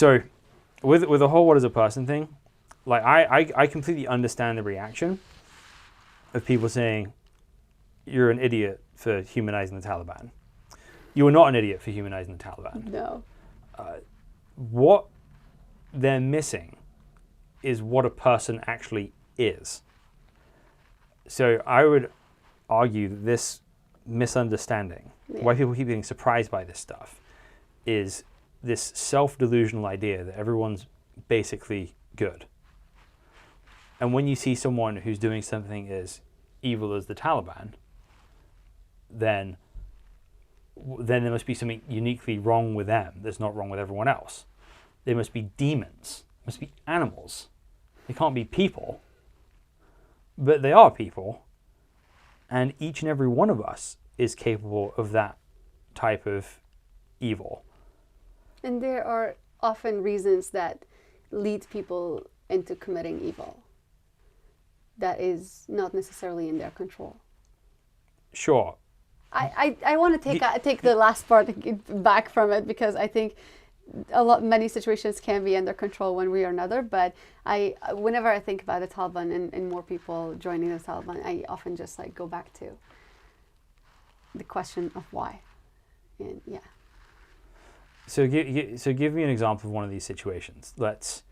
So with the whole what is a person thing, like I completely understand the reaction of people saying you're an idiot for humanizing the Taliban. You are not an idiot for humanizing the Taliban. No. What they're missing is what a person actually is. So I would argue that this misunderstanding, why people keep getting surprised by this stuff, is this self-delusional idea that everyone's basically good. And when you see someone who's doing something as evil as the Taliban, then there must be something uniquely wrong with them that's not wrong with everyone else. They must be demons, must be animals. They can't be people, but they are people, and each and every one of us is capable of that type of evil. And there are often reasons that lead people into committing evil that is not necessarily in their control. Sure. I want to take the last part back from it, because I think many situations can be under control one way or another. But whenever I think about the Taliban and more people joining the Taliban, I often just like go back to the question of why. And yeah. So give me an example of one of these situations. Let's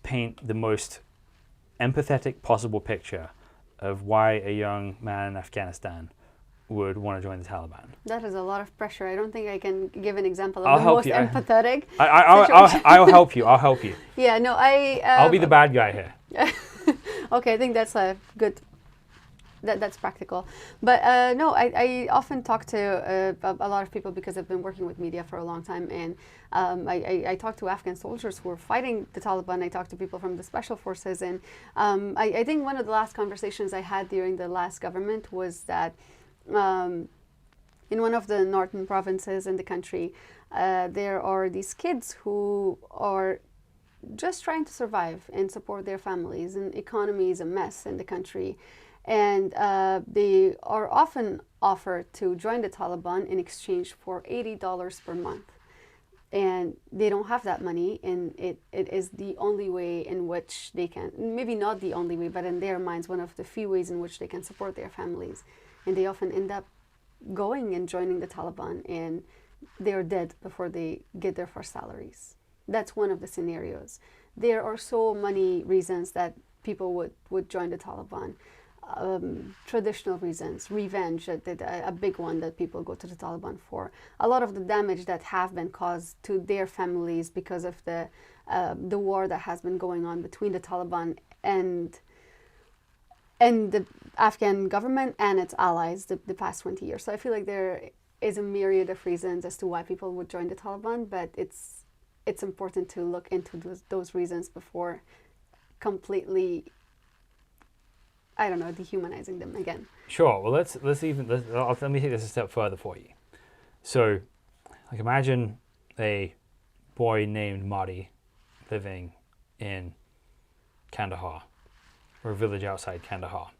paint the most empathetic possible picture of why a young man in Afghanistan would want to join the Taliban. That is a lot of pressure. I don't think I can give an example of I'll the help most you. empathetic. I'll help you. I'll help you. Yeah, no, I'll be the bad guy here. Okay, I think that's a good. That's practical. But no, I often talk to a lot of people because I've been working with media for a long time, and I talk to Afghan soldiers who are fighting the Taliban. I talk to people from the special forces, and I think one of the last conversations I had during the last government was that in one of the northern provinces in the country, there are these kids who are just trying to survive and support their families, and economy is a mess in the country. And they are often offered to join the Taliban in exchange for $80 per month. And they don't have that money, and it is the only way in which they can, maybe not the only way, but in their minds, one of the few ways in which they can support their families. And they often end up going and joining the Taliban, and they're dead before they get their first salaries. That's one of the scenarios. There are so many reasons that people would join the Taliban. Traditional reasons, revenge, a big one that people go to the Taliban for. A lot of the damage that have been caused to their families because of the war that has been going on between the Taliban and the Afghan government and its allies the past 20 years. So I feel like there is a myriad of reasons as to why people would join the Taliban, but it's important to look into those reasons before completely, I don't know, dehumanizing them again. Sure. Well, let me take this a step further for you. So, like, imagine a boy named Marty living in Kandahar, or a village outside Kandahar.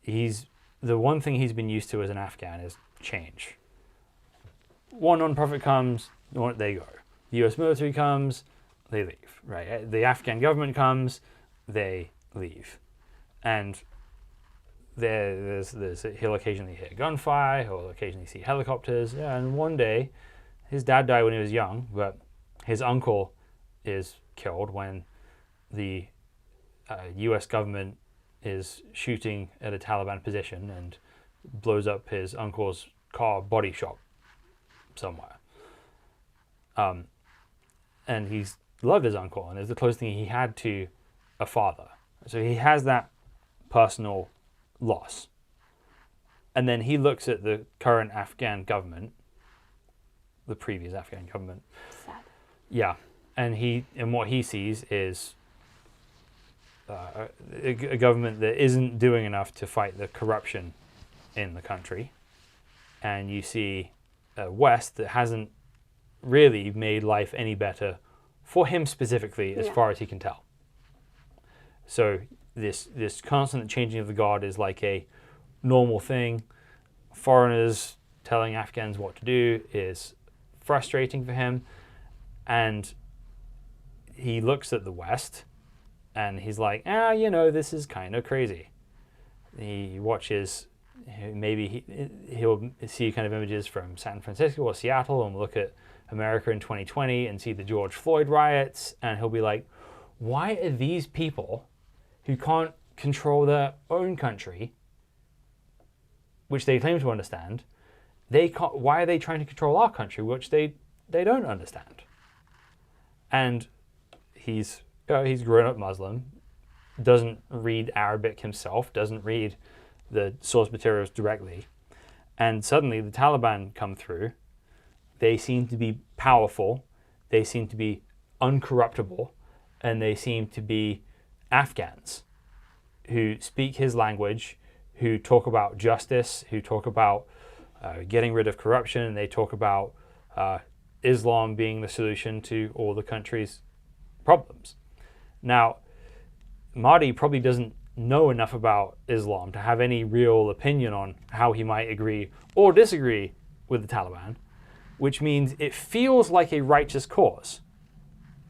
The one thing he's been used to as an Afghan is change. One non-profit comes, they go. The U.S. military comes, they leave. Right? The Afghan government comes, they leave. And he'll occasionally hear gunfire, he'll occasionally see helicopters. Yeah, and one day, his dad died when he was young, but his uncle is killed when the U.S. government is shooting at a Taliban position and blows up his uncle's car body shop somewhere. And he's loved his uncle, and it's the closest thing he had to a father. So he has that personal loss. And then he looks at the current Afghan government, the previous Afghan government. Sad. Yeah. And what he sees is a government that isn't doing enough to fight the corruption in the country. And you see a West that hasn't really made life any better for him specifically, as far as he can tell. So this constant changing of the guard is like a normal thing. Foreigners telling Afghans what to do is frustrating for him. And he looks at the West and he's like, this is kind of crazy. He watches, maybe he'll see kind of images from San Francisco or Seattle and look at America in 2020 and see the George Floyd riots, and he'll be like, why are these people who can't control their own country, which they claim to understand, why are they trying to control our country, which they don't understand? And he's grown up Muslim, doesn't read Arabic himself, doesn't read the source materials directly, and suddenly the Taliban come through. They seem to be powerful, they seem to be uncorruptible, and they seem to be Afghans who speak his language, who talk about justice, who talk about getting rid of corruption, and they talk about Islam being the solution to all the country's problems. Now, Mahdi probably doesn't know enough about Islam to have any real opinion on how he might agree or disagree with the Taliban, which means it feels like a righteous cause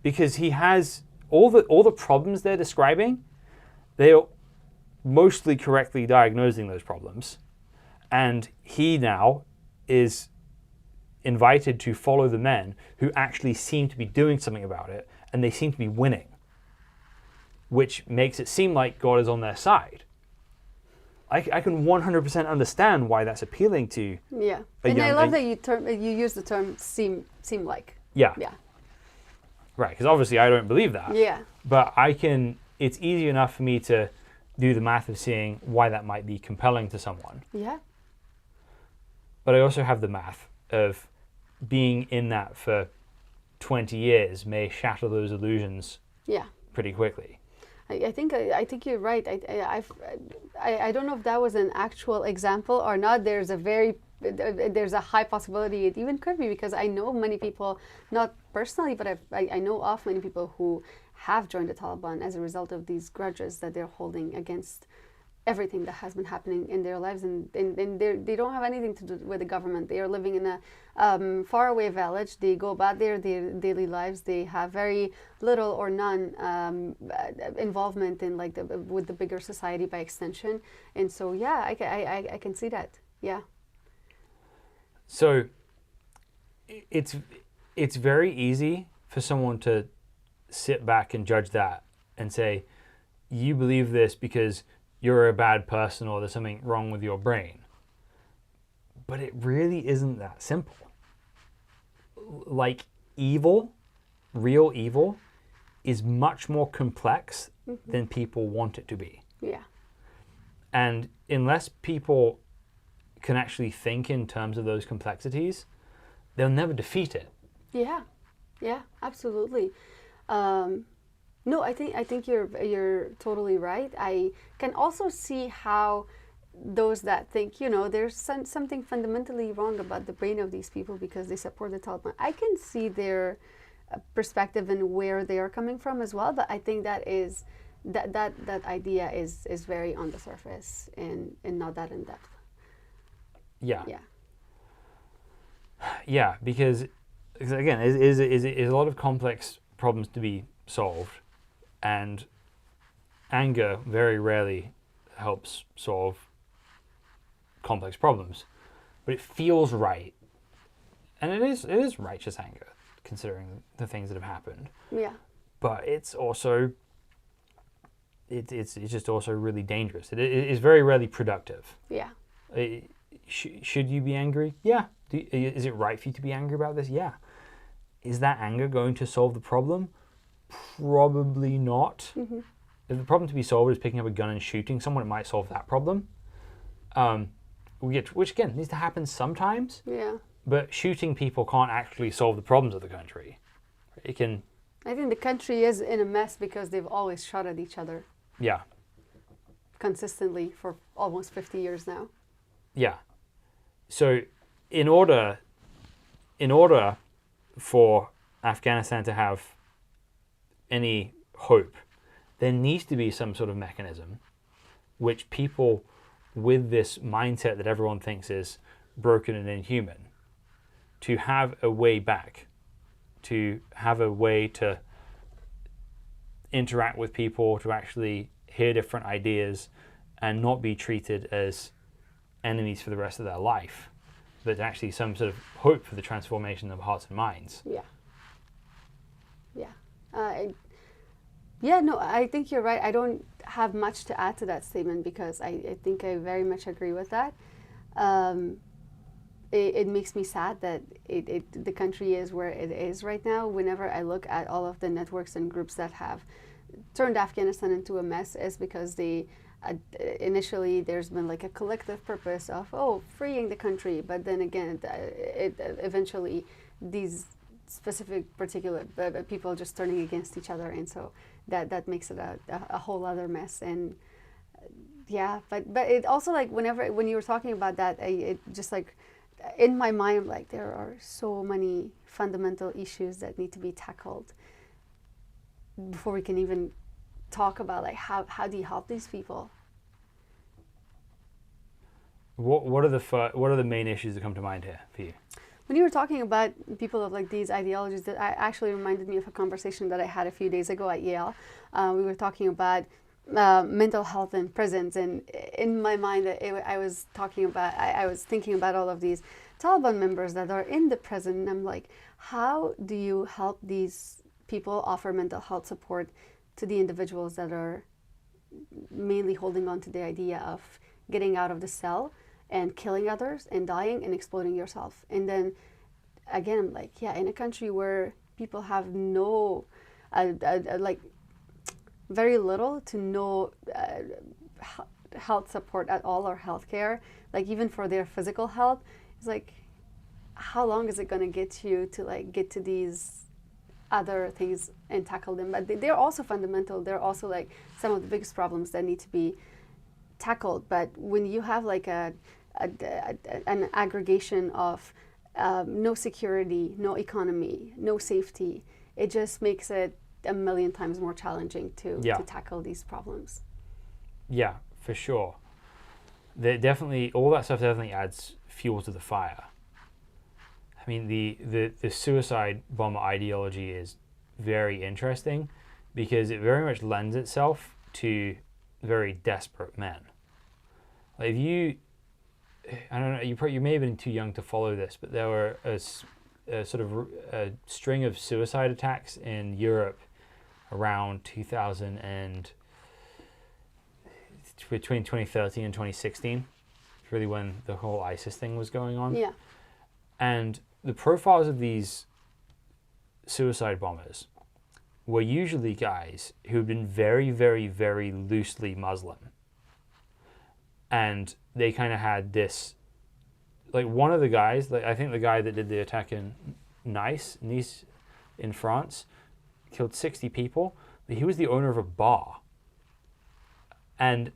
because he has all the problems they're describing. They are mostly correctly diagnosing those problems, and he now is invited to follow the men who actually seem to be doing something about it, and they seem to be winning, which makes it seem like God is on their side. I can 100% understand why that's appealing to. Yeah, and I love that you use the term "seem like." Yeah. Yeah. Right, because obviously I don't believe that. Yeah. But it's easy enough for me to do the math of seeing why that might be compelling to someone. Yeah. But I also have the math of being in that for 20 years may shatter those illusions. Yeah. Pretty quickly. I think you're right. I don't know if that was an actual example or not. There's a high possibility it even could be, because I know many people, not personally, but I know of many people who have joined the Taliban as a result of these grudges that they're holding against everything that has been happening in their lives, and they don't have anything to do with the government. They are living in a faraway village. They go about their daily lives. They have very little or none involvement in with the bigger society by extension. And so yeah, I can see that. Yeah. So it's very easy for someone to sit back and judge that and say, you believe this because you're a bad person or there's something wrong with your brain. But it really isn't that simple. Like evil, real evil, is much more complex than people want it to be. Yeah. And unless people can actually think in terms of those complexities, they'll never defeat it. Yeah, yeah, absolutely. No, I think you're totally right. I can also see how those that think, there's something fundamentally wrong about the brain of these people because they support the Taliban. I can see their perspective and where they are coming from as well, but I think that idea is very on the surface and not that in depth. Yeah. Yeah. Yeah, because again, is a lot of complex problems to be solved. And anger very rarely helps solve complex problems, but it feels right, and it is righteous anger considering the things that have happened. Yeah. But it's also it's just also really dangerous. It is very rarely productive. Yeah. Should you be angry? Yeah. Is it right for you to be angry about this? Yeah. Is that anger going to solve the problem? Probably not. Mm-hmm. If the problem to be solved is picking up a gun and shooting someone, it might solve that problem. Which again needs to happen sometimes. Yeah. But shooting people can't actually solve the problems of the country. It can. I think the country is in a mess because they've always shot at each other. Yeah. Consistently for almost 50 years now. Yeah. So in order for Afghanistan to have any hope, there needs to be some sort of mechanism which people with this mindset that everyone thinks is broken and inhuman to have a way back to have a way to interact with people, to actually hear different ideas and not be treated as enemies for the rest of their life, but actually some sort of hope for the transformation of hearts and minds. Yeah. Yeah. No, I think you're right. I don't have much to add to that statement because I think I very much agree with that. It makes me sad that the country is where it is right now. Whenever I look at all of the networks and groups that have turned Afghanistan into a mess, is because they initially there's been like a collective purpose of freeing the country, but then again it eventually these specific particular people just turning against each other, and so that makes it a whole other mess. And yeah, but it also, like, when you were talking about that, it just, like, in my mind, like, there are so many fundamental issues that need to be tackled before we can even talk about, like, how do you help these people. What are the main issues that come to mind here for you? When you were talking about people of, like, these ideologies, that actually reminded me of a conversation that I had a few days ago at Yale. We were talking about mental health in prisons, and in my mind, I was thinking about all of these Taliban members that are in the prison, and I'm like, how do you help these people offer mental health support to the individuals that are mainly holding on to the idea of getting out of the cell and killing others and dying and exploding yourself? And then again, I'm like, yeah, in a country where people have no like very little to no health support at all, or health care, like even for their physical health, it's like, how long is it going to get you to, like, get to these other things and tackle them? But they're also fundamental. They're also, like, some of the biggest problems that need to be tackled. But when you have, like, an aggregation of no security, no economy, no safety, it just makes it a million times more challenging to tackle these problems. Yeah, for sure. All that stuff definitely adds fuel to the fire. I mean, the suicide bomber ideology is very interesting because it very much lends itself to very desperate men. Like, I don't know, you may have been too young to follow this, but there were a sort of a string of suicide attacks in Europe around 2000 and between 2013 and 2016. It's really when the whole ISIS thing was going on. Yeah. And the profiles of these suicide bombers were usually guys who had been very, very, very loosely Muslim. And they kind of had this, like, one of the guys, like, I think the guy that did the attack in Nice in France, killed 60 people, but he was the owner of a bar. And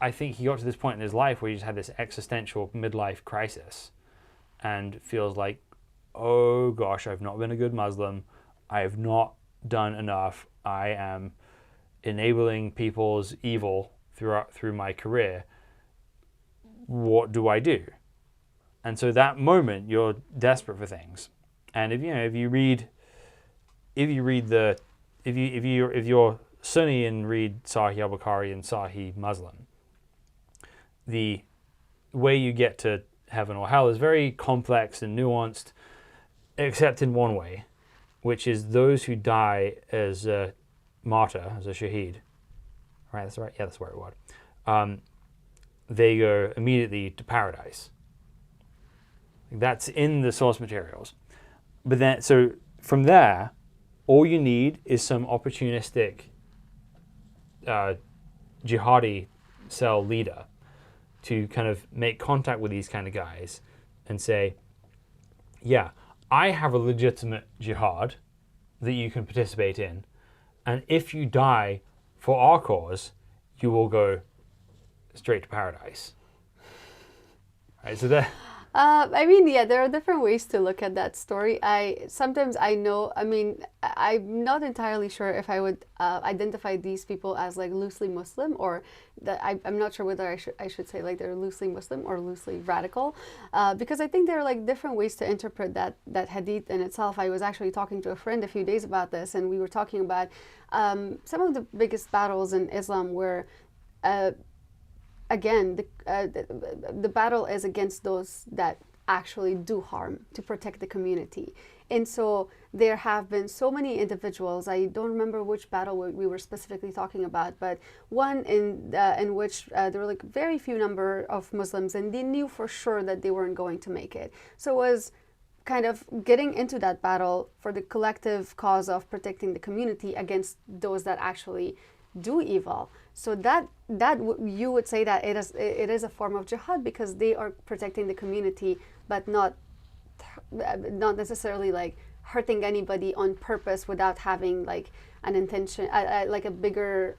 I think he got to this point in his life where he just had this existential midlife crisis and feels like, oh gosh, I've not been a good Muslim. I have not done enough. I am enabling people's evil through my career. What do I do? And so that moment, you're desperate for things. And if you're Sunni and read Sahih al-Bukhari and Sahih Muslim, the way you get to heaven or hell is very complex and nuanced, except in one way, which is those who die as a martyr, as a shaheed. Right, that's right. Yeah, that's the right word. They go immediately to paradise. That's in the source materials. But then, so from there, all you need is some opportunistic jihadi cell leader to kind of make contact with these kind of guys and say, yeah, I have a legitimate jihad that you can participate in, and if you die for our cause, you will go straight to paradise. Right, so that I mean, yeah, there are different ways to look at that story. Sometimes I know. I mean, I'm not entirely sure if I would identify these people as like loosely Muslim, or that I'm not sure whether I should say like they're loosely Muslim or loosely radical, because I think there are like different ways to interpret that hadith in itself. I was actually talking to a friend a few days about this, and we were talking about some of the biggest battles in Islam where. Again, the battle is against those that actually do harm to protect the community. And so there have been so many individuals, I don't remember which battle we were specifically talking about, but one in which there were like very few number of Muslims, and they knew for sure that they weren't going to make it. So it was kind of getting into that battle for the collective cause of protecting the community against those that actually do evil. So that you would say that it is a form of jihad, because they are protecting the community, but not necessarily like hurting anybody on purpose without having like an intention, like a bigger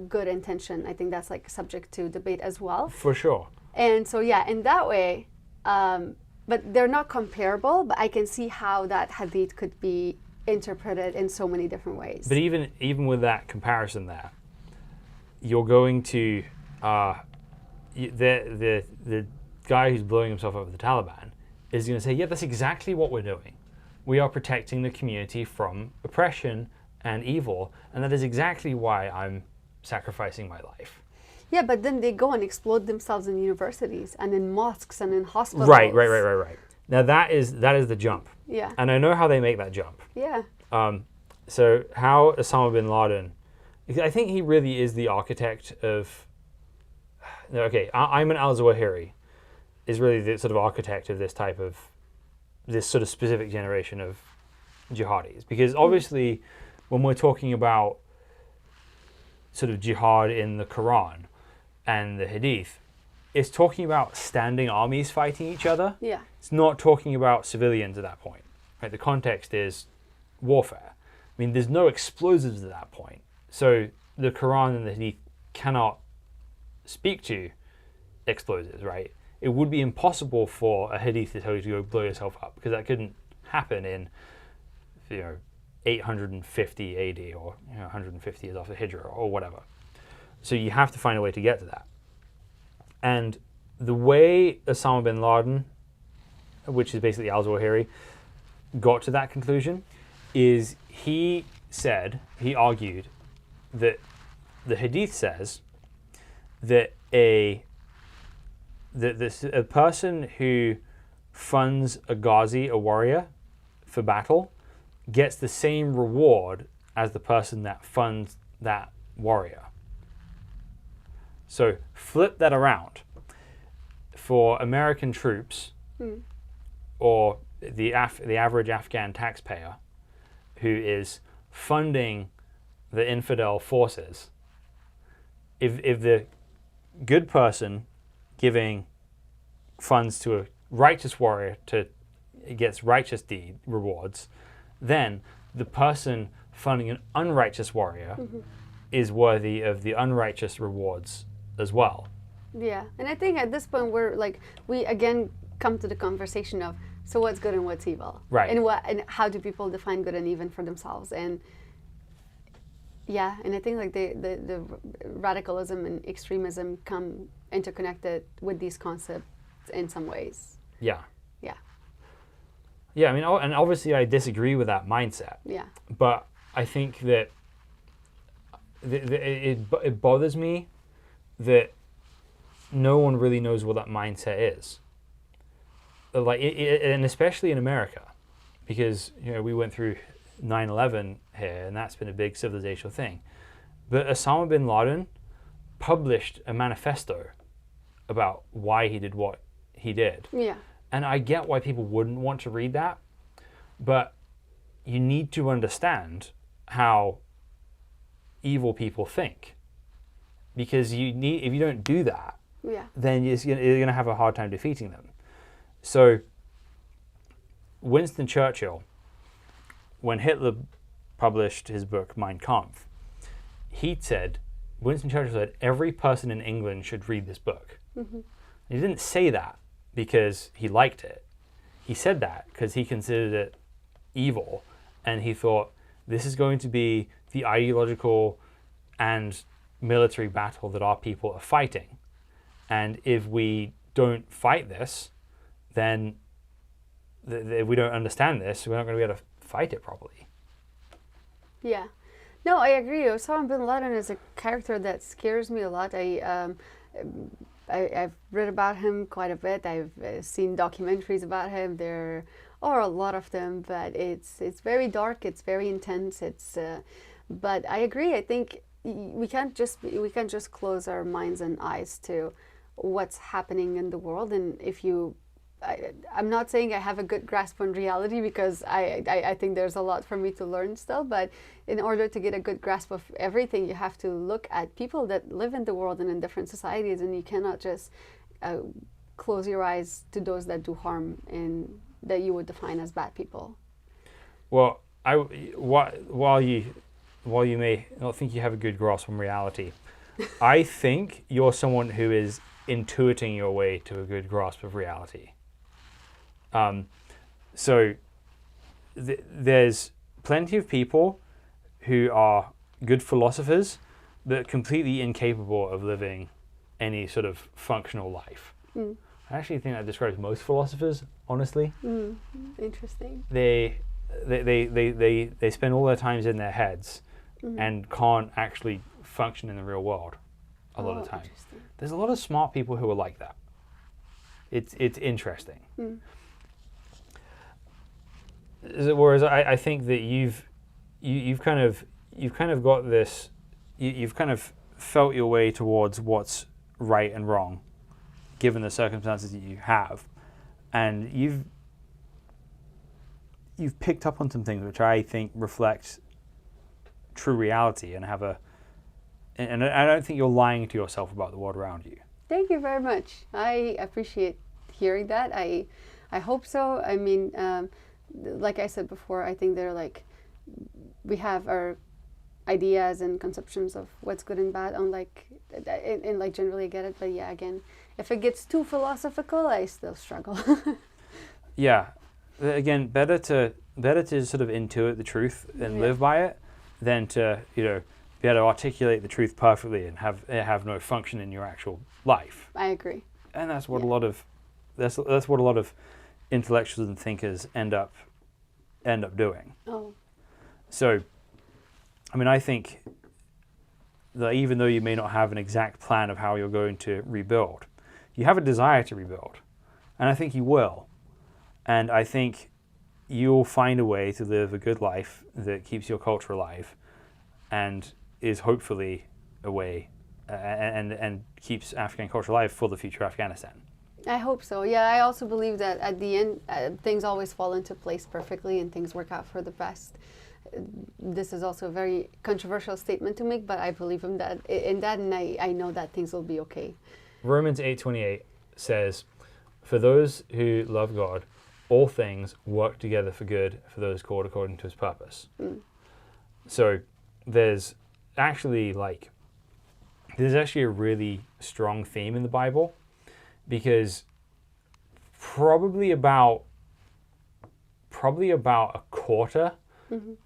good intention. I think that's like subject to debate as well. For sure. And so yeah, in that way, but they're not comparable. But I can see how that hadith could be interpreted in so many different ways. But even with that comparison there, you're going to the guy who's blowing himself up with the Taliban is going to say, yeah, that's exactly what we're doing. We are protecting the community from oppression and evil, and that is exactly why I'm sacrificing my life. Yeah, but then they go and explode themselves in universities and in mosques and in hospitals. Right. Now that is the jump. Yeah. And I know how they make that jump. Yeah. So how Osama bin Laden, I think he really is the architect of. Okay, Ayman al-Zawahiri is really the sort of architect of this sort of specific generation of jihadis, because obviously when we're talking about sort of jihad in the Quran and the Hadith, it's talking about standing armies fighting each other. Yeah. It's not talking about civilians at that point. Right? The context is warfare. I mean, there's no explosives at that point. So the Quran and the Hadith cannot speak to explosives, right? It would be impossible for a Hadith to tell you to go blow yourself up, because that couldn't happen in 850 AD or 150 years after Hijrah or whatever. So you have to find a way to get to that. And the way Osama bin Laden, which is basically al-Zawahiri, got to that conclusion is he argued that the Hadith says that a person who funds a ghazi, a warrior, for battle, gets the same reward as the person that funds that warrior. So flip that around. For American troops, or the average Afghan taxpayer who is funding the infidel forces, if the good person giving funds to a righteous warrior gets righteous deed rewards, then the person funding an unrighteous warrior is worthy of the unrighteous rewards as well. Yeah, and I think at this point we again come to the conversation of, so what's good and what's evil, right? And how do people define good and evil for themselves? And yeah, and I think like the radicalism and extremism come interconnected with these concepts in some ways. Yeah. Yeah. Yeah, I mean, and obviously I disagree with that mindset. Yeah. But I think that it bothers me that no one really knows what that mindset is. Like, and especially in America, because we went through 9/11 here, and that's been a big civilizational thing. But Osama bin Laden published a manifesto about why he did what he did. Yeah. And I get why people wouldn't want to read that, but you need to understand how evil people think, because if you don't do that, then you're going to have a hard time defeating them. So Winston Churchill, when Hitler published his book Mein Kampf, Winston Churchill said every person in England should read this book. He didn't say that because he liked it. He said that because he considered it evil, and he thought this is going to be the ideological and military battle that our people are fighting. And if we don't fight this, then if we don't understand this, we're not going to be able to fight it properly. Yeah. No, I agree. Osama bin Laden is a character that scares me a lot. I've read about him quite a bit. I've seen documentaries about him. There are a lot of them, but it's very dark. It's very intense. But I agree. I think we can't just close our minds and eyes to what's happening in the world. And I'm not saying I have a good grasp on reality, because I think there's a lot for me to learn still, but in order to get a good grasp of everything, you have to look at people that live in the world and in different societies, and you cannot just close your eyes to those that do harm and that you would define as bad people. Well, while you may not think you have a good grasp on reality, I think you're someone who is intuiting your way to a good grasp of reality. So there's plenty of people who are good philosophers, but completely incapable of living any sort of functional life. I actually think that describes most philosophers, honestly. Interesting. They spend all their times in their heads and can't actually function in the real world a lot of the time. There's a lot of smart people who are like that. It's interesting. Whereas I think that you've kind of got this, you've kind of felt your way towards what's right and wrong, given the circumstances that you have, and you've picked up on some things which I think reflect true reality and and I don't think you're lying to yourself about the world around you. Thank you very much. I appreciate hearing that. I hope so. I mean, like I said before, I think we have our ideas and conceptions of what's good and bad, and generally get it. But yeah, again, if it gets too philosophical, I still struggle. Yeah, again, better to sort of intuit the truth and live by it than to be able to articulate the truth perfectly and have no function in your actual life. I agree. And that's what a lot of that's what a lot of intellectuals and thinkers end up doing. Oh. So, I mean, I think that even though you may not have an exact plan of how you're going to rebuild, you have a desire to rebuild, and I think you will. And I think you'll find a way to live a good life that keeps your culture alive, and is hopefully a way and keeps Afghan culture alive for the future Afghanistan. I hope so. Yeah, I also believe that at the end, things always fall into place perfectly and things work out for the best. This is also a very controversial statement to make, but I believe in that, and I know that things will be okay. Romans 8:28 says, "For those who love God, all things work together for good for those called according to His purpose." So there's actually a really strong theme in the Bible, because probably about a quarter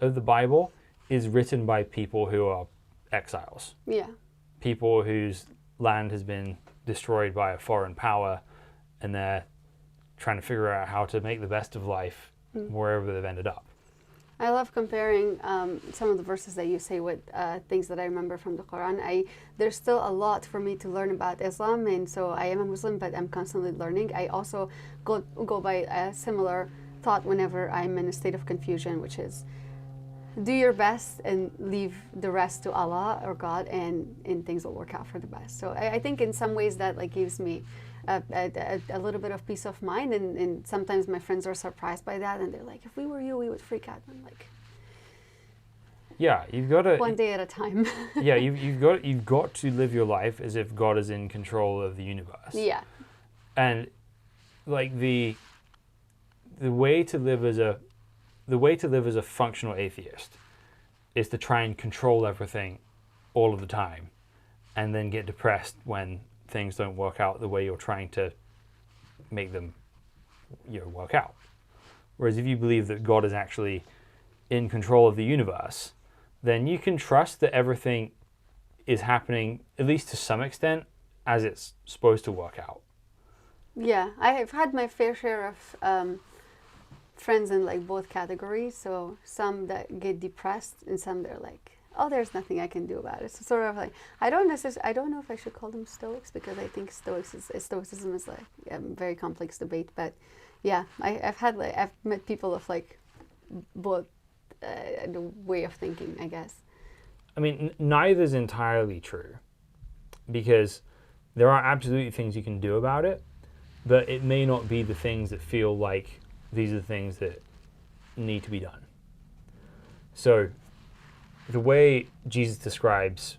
of the Bible is written by people who are exiles. Yeah. People whose land has been destroyed by a foreign power, and they're trying to figure out how to make the best of life wherever they've ended up. I love comparing some of the verses that you say with things that I remember from the Quran. There's still a lot for me to learn about Islam, and so I am a Muslim, but I'm constantly learning. I also go by a similar thought whenever I'm in a state of confusion, which is do your best and leave the rest to Allah or God, and things will work out for the best. So I think in some ways that gives me a little bit of peace of mind, and sometimes my friends are surprised by that, and they're like, if we were you, we would freak out. I'm like, yeah, you've got to one day at a time. Yeah, you've got to live your life as if God is in control of the universe. Yeah. And the way to live as a functional atheist is to try and control everything all of the time, and then get depressed when things don't work out the way you're trying to make them work out. Whereas if you believe that God is actually in control of the universe, then you can trust that everything is happening, at least to some extent, as it's supposed to work out. Yeah, I have had my fair share of friends in like both categories. So some that get depressed, and some they're like, "Oh, there's nothing I can do about it." So sort of like, I don't know if I should call them Stoics, because I think Stoicism is like a very complex debate. But yeah, I've met people of like both the way of thinking, I guess. I mean, neither is entirely true, because there are absolutely things you can do about it, but it may not be the things that feel like these are the things that need to be done. So the way Jesus describes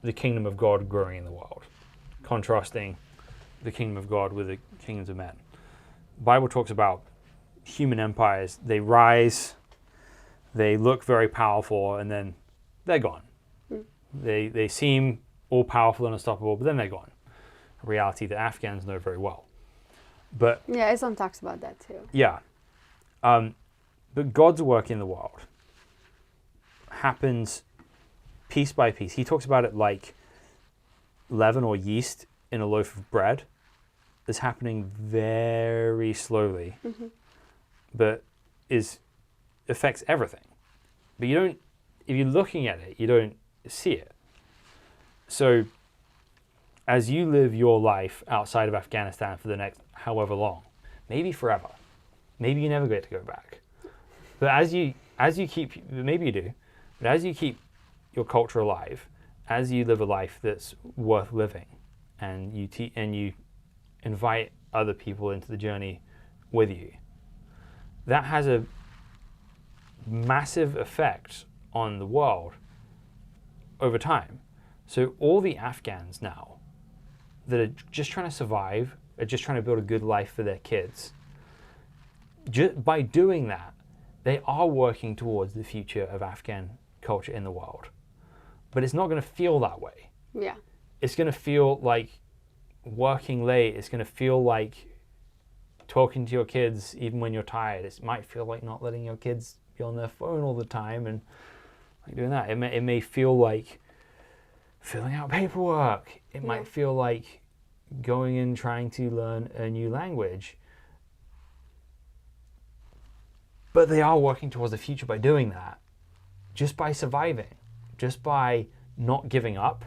the kingdom of God growing in the world, contrasting the kingdom of God with the kingdoms of men. The Bible talks about human empires. They rise, they look very powerful, and then they're gone. They seem all powerful and unstoppable, but then they're gone. A reality that Afghans know very well. But yeah, Islam talks about that too. Yeah. But God's work in the world happens piece by piece. He talks about it like leaven or yeast in a loaf of bread. It's happening very slowly, but affects everything. But if you're looking at it, you don't see it. So as you live your life outside of Afghanistan for the next however long, maybe forever, maybe you never get to go back. But as you keep, maybe you do, but as you keep your culture alive, as you live a life that's worth living, and you invite other people into the journey with you, that has a massive effect on the world over time. So all the Afghans now that are just trying to survive, are just trying to build a good life for their kids, by doing that, they are working towards the future of Afghan culture in the world. But it's not going to feel that way. Yeah. It's going to feel like working late. It's going to feel like talking to your kids even when you're tired. It might feel like not letting your kids be on their phone all the time and like doing that. It may feel like filling out paperwork. It might feel like going and trying to learn a new language. But they are working towards the future by doing that. Just by surviving, just by not giving up,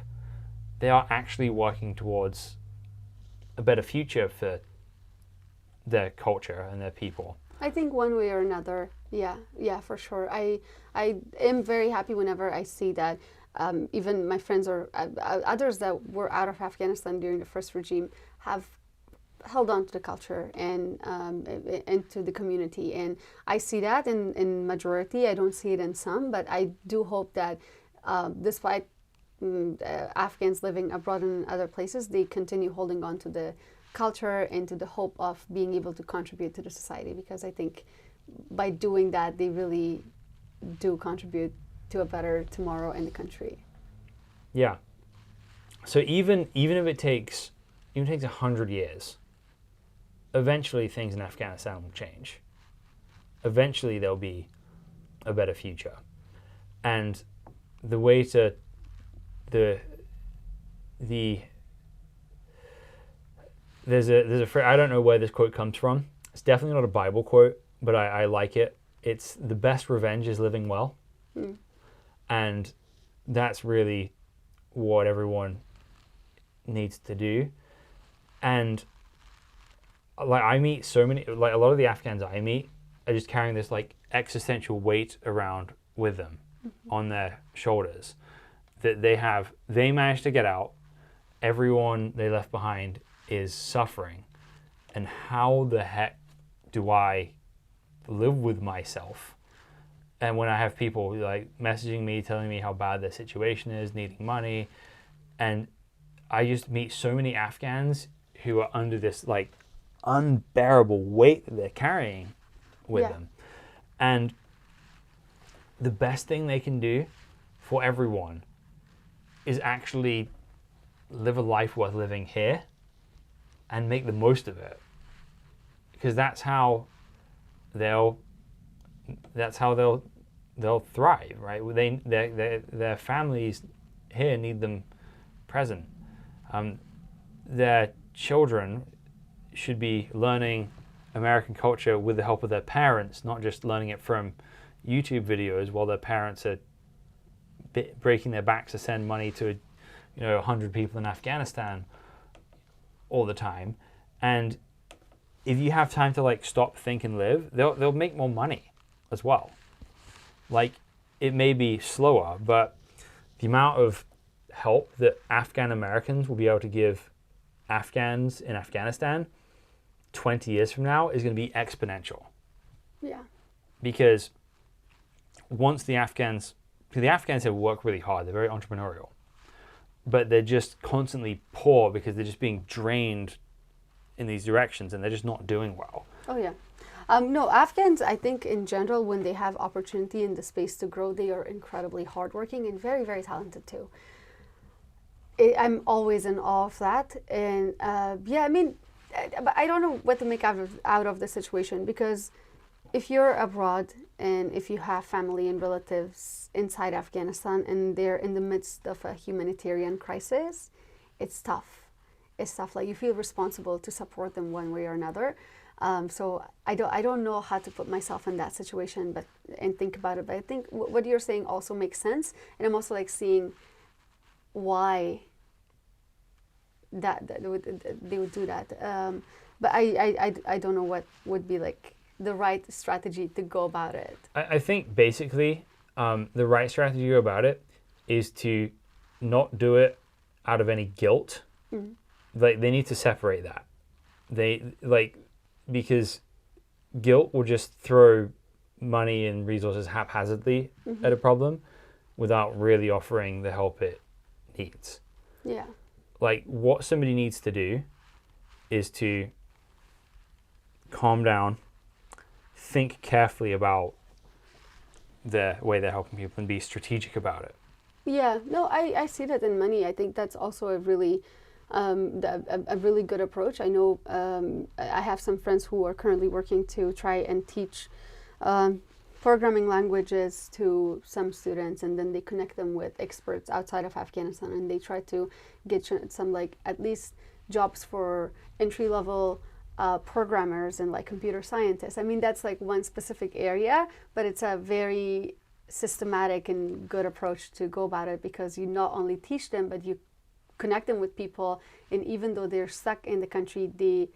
they are actually working towards a better future for their culture and their people. I think one way or another, yeah, for sure. I am very happy whenever I see that even my friends or others that were out of Afghanistan during the first regime have held on to the culture and into the community. And I see that in majority. I don't see it in some, but I do hope that despite Afghans living abroad in other places, they continue holding on to the culture and to the hope of being able to contribute to the society, because I think by doing that, they really do contribute to a better tomorrow in the country. Yeah. So even if it takes 100 years, eventually things in Afghanistan will change. Eventually there'll be a better future. And the way to there's a phrase, I don't know where this quote comes from. It's definitely not a Bible quote, but I like it. It's the best revenge is living well. And that's really what everyone needs to do. And like I meet so many, like a lot of the Afghans I meet are just carrying this like existential weight around with them on their shoulders that they managed to get out. Everyone they left behind is suffering. And how the heck do I live with myself? And when I have people like messaging me, telling me how bad their situation is, needing money, and I just meet so many Afghans who are under this like unbearable weight that they're carrying with them. And the best thing they can do for everyone is actually live a life worth living here and make the most of it. because that's how they'll thrive, right? Their families here need them present. Their children should be learning American culture with the help of their parents, not just learning it from YouTube videos while their parents are breaking their backs to send money to 100 people in Afghanistan all the time. And if you have time to stop, think, and live, they'll make more money as well. It may be slower, but the amount of help that Afghan Americans will be able to give Afghans in Afghanistan 20 years from now is going to be exponential. Yeah. Because once the Afghans have worked really hard, they're very entrepreneurial, but they're just constantly poor because they're just being drained in these directions and they're just not doing well. Oh yeah. No, Afghans, I think in general, when they have opportunity in the space to grow, they are incredibly hardworking and very, very talented too. I'm always in awe of that. And yeah, I mean, but I don't know what to make out of the situation, because if you're abroad and if you have family and relatives inside Afghanistan and they're in the midst of a humanitarian crisis, it's tough. It's tough. You feel responsible to support them one way or another. So I don't know how to put myself in that situation, and think about it. But I think what you're saying also makes sense, and I'm also seeing why that they would do that. But I don't know what would be the right strategy to go about it. I think basically the right strategy to go about it is to not do it out of any guilt. Mm-hmm. They need to separate that. Because guilt will just throw money and resources haphazardly mm-hmm. at a problem without really offering the help it needs. Yeah. What somebody needs to do is to calm down, think carefully about the way they're helping people, and be strategic about it. Yeah, no, I see that in money. I think that's also a really good approach. I know I have some friends who are currently working to try and teach programming languages to some students, and then they connect them with experts outside of Afghanistan, and they try to get some at least jobs for entry-level programmers and computer scientists. I mean, that's one specific area, but it's a very systematic and good approach to go about it, because you not only teach them, but you connect them with people, and even though they're stuck in the country, they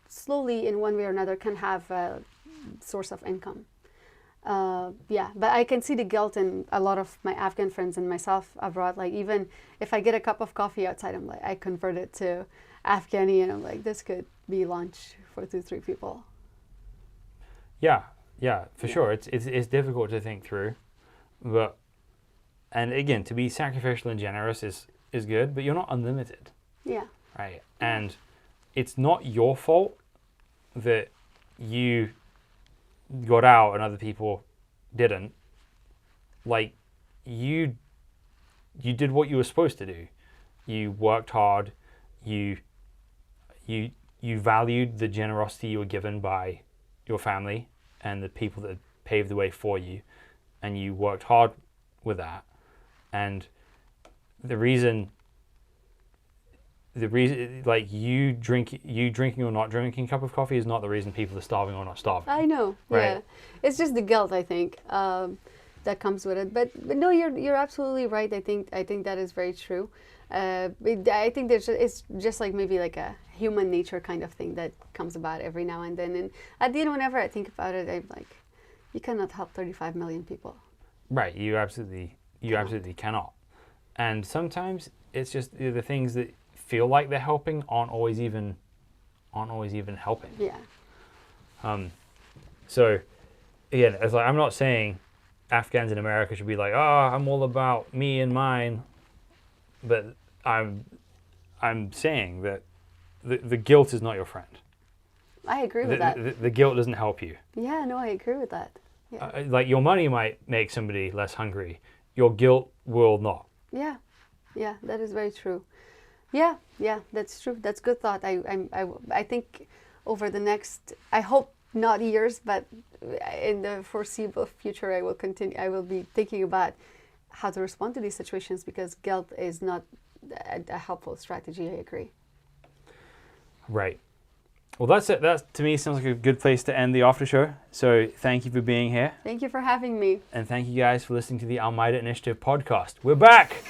slowly in one way or another can have a source of income. Yeah, but I can see the guilt in a lot of my Afghan friends and myself abroad. Even if I get a cup of coffee outside, I convert it to Afghani, and I'm this could be lunch for 2-3 people. Yeah, for sure. It's difficult to think through, and again, to be sacrificial and generous is good, but you're not unlimited. Yeah. Right, and it's not your fault that you got out and other people didn't. You did what you were supposed to do. You worked hard. You valued the generosity you were given by your family and the people that paved the way for you, and you worked hard with that. And the reason you drinking or not drinking a cup of coffee is not the reason people are starving or not starving. I know, right? Yeah. It's just the guilt, I think, that comes with it. But no, you're absolutely right. I think that is very true. I think it's just maybe a human nature kind of thing that comes about every now and then. And at the end, whenever I think about it, I'm you cannot help 35 million people. Right. You absolutely cannot. And sometimes it's just the things that feel like they're helping aren't always even helping. Yeah. So again, it's I'm not saying Afghans in America should be I'm all about me and mine, but I'm saying that the guilt is not your friend. I agree with that. The guilt doesn't help you. Yeah, no, I agree with that. Yeah. Your money might make somebody less hungry. Your guilt will not. Yeah, that is very true. Yeah, that's true. That's good thought. I think over the next, I hope not years, but in the foreseeable future, I will be thinking about how to respond to these situations, because guilt is not a helpful strategy. I agree. Right. Well, that's it. That, to me, sounds like a good place to end the after show. So thank you for being here. Thank you for having me. And thank you guys for listening to the Almeida Initiative podcast. We're back!